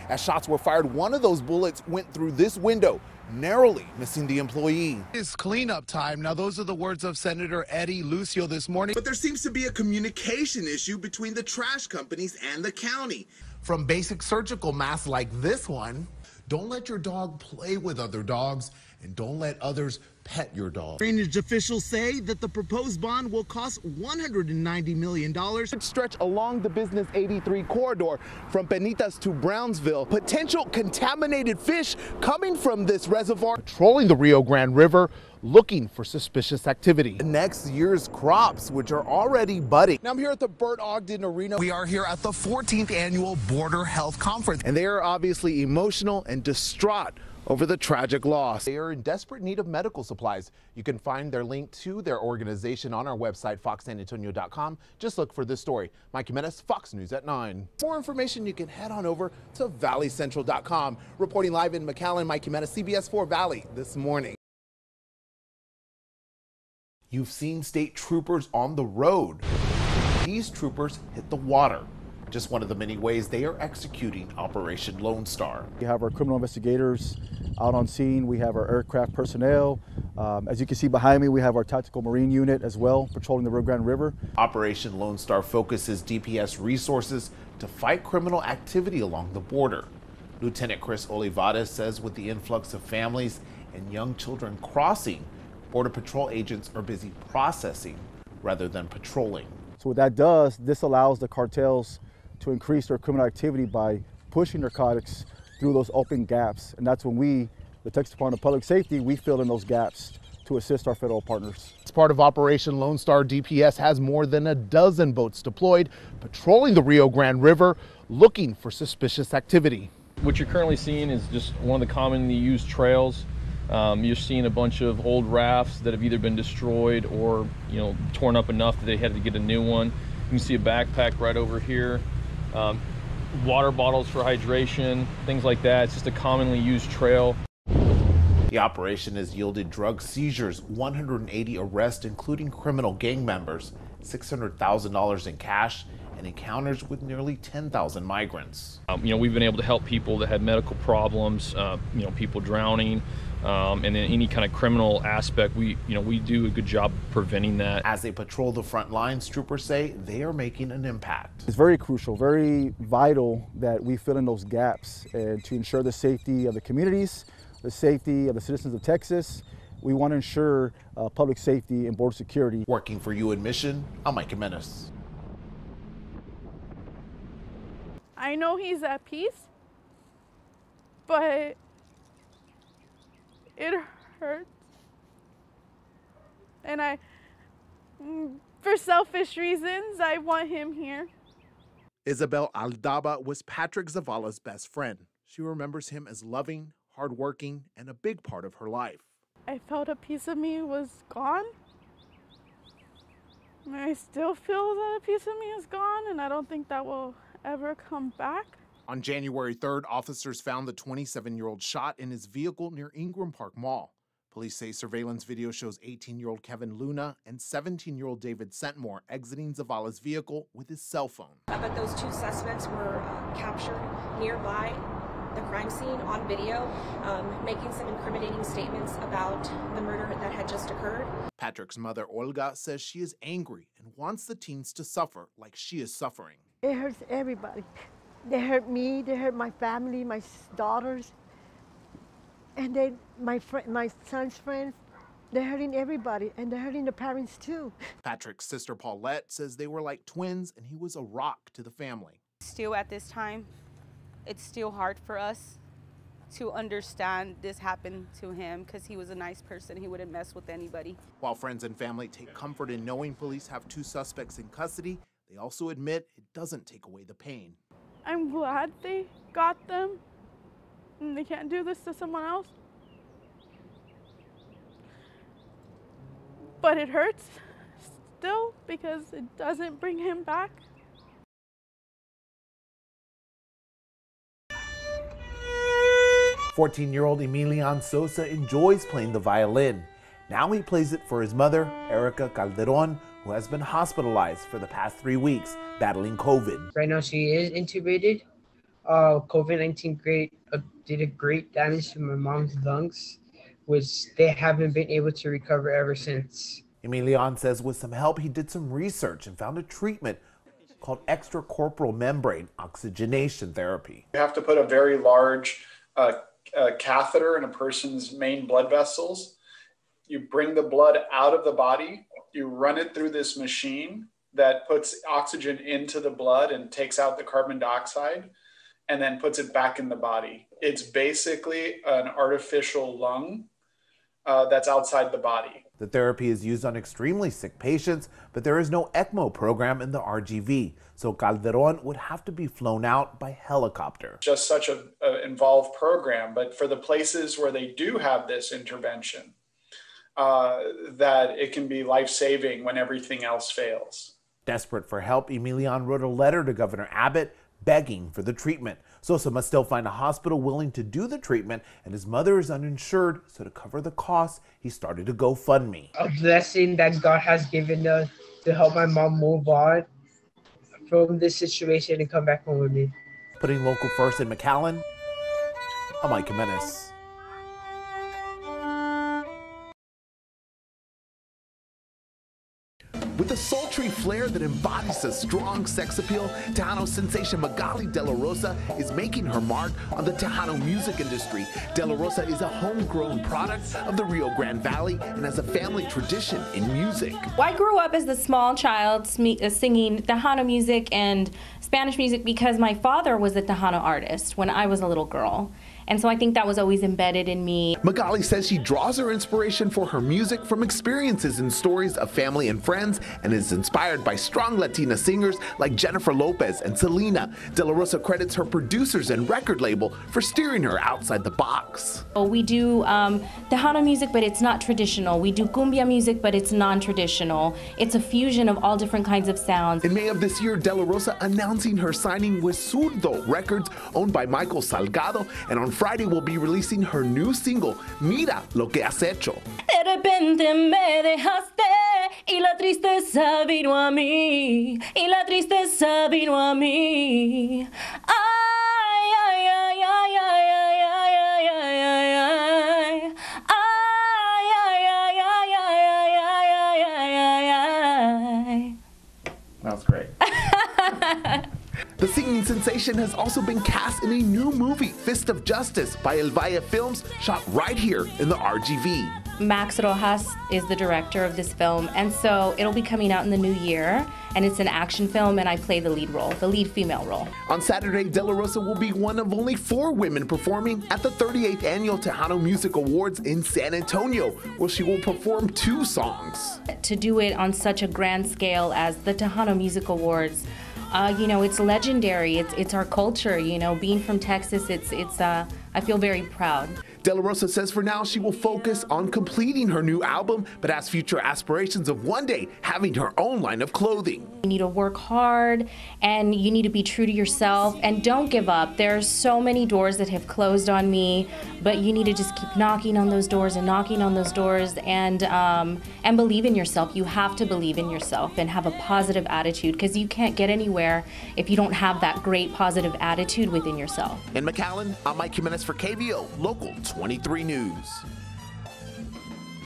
As shots were fired, one of those bullets went through this window, narrowly missing the employee. It's cleanup time. Now, those are the words of Senator Eddie Lucio this morning. But there seems to be a communication issue between the trash companies and the county. From basic surgical masks like this one, don't let your dog play with other dogs, and don't let others pet your dog. Drainage officials say that the proposed bond will cost $190 million. It stretch along the Business 83 corridor from Penitas to Brownsville. Potential contaminated fish coming from this reservoir. Patrolling the Rio Grande River, looking for suspicious activity. Next year's crops, which are already budding. Now I'm here at the Bert Ogden Arena. We are here at the 14th annual Border Health Conference. And they are obviously emotional and distraught over the tragic loss. They are in desperate need of medical supplies. You can find their link to their organization on our website, foxsanantonio.com. Just look for this story. Mike Jimenez, Fox News at 9. For more information, you can head on over to valleycentral.com. Reporting live in McAllen, Mike Jimenez, CBS 4 Valley this morning. You've seen state troopers on the road. These troopers hit the water. Just one of the many ways they are executing Operation Lone Star. We have our criminal investigators out on scene. We have our aircraft personnel. As you can see behind me, we have our tactical marine unit as well, patrolling the Rio Grande River. Operation Lone Star focuses DPS resources to fight criminal activity along the border. Lieutenant Chris Olivares says with the influx of families and young children crossing, Border Patrol agents are busy processing rather than patrolling. So what that does, this allows the cartels to increase their criminal activity by pushing narcotics through those open gaps. And that's when we, the Texas Department of Public Safety, we fill in those gaps to assist our federal partners. As part of Operation Lone Star, DPS has more than a dozen boats deployed, patrolling the Rio Grande River, looking for suspicious activity. What you're currently seeing is just one of the commonly used trails. You're seeing a bunch of old rafts that have either been destroyed or, torn up enough that they had to get a new one. You can see a backpack right over here. Water bottles for hydration, things like that. It's just a commonly used trail. The operation has yielded drug seizures, 180 arrests, including criminal gang members, $600,000 in cash, and encounters with nearly 10,000 migrants. We've been able to help people that had medical problems, people drowning, and then any kind of criminal aspect. We do a good job preventing that. As they patrol the front lines, troopers say they are making an impact. It's very crucial, very vital that we fill in those gaps and to ensure the safety of the communities, the safety of the citizens of Texas. We want to ensure public safety and border security. Working for you in Mission, I'm Mike Jimenez. I know he's at peace, but it hurts. And for selfish reasons, I want him here. Isabel Aldaba was Patrick Zavala's best friend. She remembers him as loving, hardworking, and a big part of her life. I felt a piece of me was gone. And I still feel that a piece of me is gone, and I don't think that will ever come back. On January 3rd, officers found the 27-year-old shot in his vehicle near Ingram Park Mall. Police say surveillance video shows 18-year-old Kevin Luna and 17-year-old David Sentmore exiting Zavala's vehicle with his cell phone. But those two suspects were captured nearby the crime scene on video, making some incriminating statements about the murder that had just occurred. Patrick's mother, Olga, says she is angry and wants the teens to suffer like she is suffering. It hurts everybody. They hurt me, they hurt my family, my daughters, and my son's friends. They're hurting everybody, and they're hurting the parents too. Patrick's sister Paulette says they were like twins and he was a rock to the family. Still at this time, it's still hard for us to understand this happened to him because he was a nice person. He wouldn't mess with anybody. While friends and family take comfort in knowing police have two suspects in custody, they also admit it doesn't take away the pain. I'm glad they got them, and they can't do this to someone else. But it hurts still because it doesn't bring him back. "14-year-old Emilian Sosa enjoys playing the violin. Now he plays it for his mother, Erica Calderon, who has been hospitalized for the past 3 weeks battling COVID. Right now she is intubated. COVID-19 did a great damage to my mom's lungs, which they haven't been able to recover ever since. Emilian says with some help, he did some research and found a treatment called extracorporeal membrane oxygenation therapy. You have to put a very large catheter in a person's main blood vessels. You bring the blood out of the body, you run it through this machine that puts oxygen into the blood and takes out the carbon dioxide and then puts it back in the body. It's basically an artificial lung that's outside the body. The therapy is used on extremely sick patients, but there is no ECMO program in the RGV, so Calderon would have to be flown out by helicopter. Just such an involved program, but for the places where they do have this intervention, that it can be life-saving when everything else fails. Desperate for help, Emilian wrote a letter to Governor Abbott begging for the treatment. Sosa must still find a hospital willing to do the treatment, and his mother is uninsured, so to cover the costs, he started a GoFundMe. A blessing that God has given us to help my mom move on from this situation and come back home with me. Putting local first in McAllen, I'm Jimenez. With a sultry flair that embodies a strong sex appeal, Tejano sensation Magali De La Rosa is making her mark on the Tejano music industry. De La Rosa is a homegrown product of the Rio Grande Valley and has a family tradition in music. I grew up as a small child singing Tejano music and Spanish music because my father was a Tejano artist when I was a little girl. And so I think that was always embedded in me. Magali says she draws her inspiration for her music from experiences and stories of family and friends and is inspired by strong Latina singers like Jennifer Lopez and Selena. De La Rosa credits her producers and record label for steering her outside the box. We do Tejano music, but it's not traditional. We do cumbia music, but it's non-traditional. It's a fusion of all different kinds of sounds. In May of this year, De La Rosa announcing her signing with Zurdo Records, owned by Michael Salgado, and on Friday will be releasing her new single, Mira Lo Que Has Hecho. De repente me dejaste y la tristeza vino a mí, y la tristeza vino a mí. Ay, ay, ay, ay, ay, ay, ay, ay, ay, ay. Ay, ay, ay, ay, ay, ay, ay, ay. That was great. The singing sensation has also been cast in a new movie, Fist of Justice, by El Valle Films, shot right here in the RGV. Max Rojas is the director of this film, and so it'll be coming out in the new year, and it's an action film, and I play the lead role, the lead female role. On Saturday, De La Rosa will be one of only 4 women performing at the 38th Annual Tejano Music Awards in San Antonio, where she will perform 2 songs. To do it on such a grand scale as the Tejano Music Awards, you know, it's legendary. It's our culture. You know, being from Texas, I feel very proud. De La Rosa says for now she will focus on completing her new album, but has future aspirations of one day having her own line of clothing. You need to work hard, and you need to be true to yourself, and don't give up. There are so many doors that have closed on me, but you need to just keep knocking on those doors and knocking on those doors, and believe in yourself. You have to believe in yourself and have a positive attitude, because you can't get anywhere if you don't have that great positive attitude within yourself. In McAllen, I'm Mike Jimenez for KVO Local 23 News.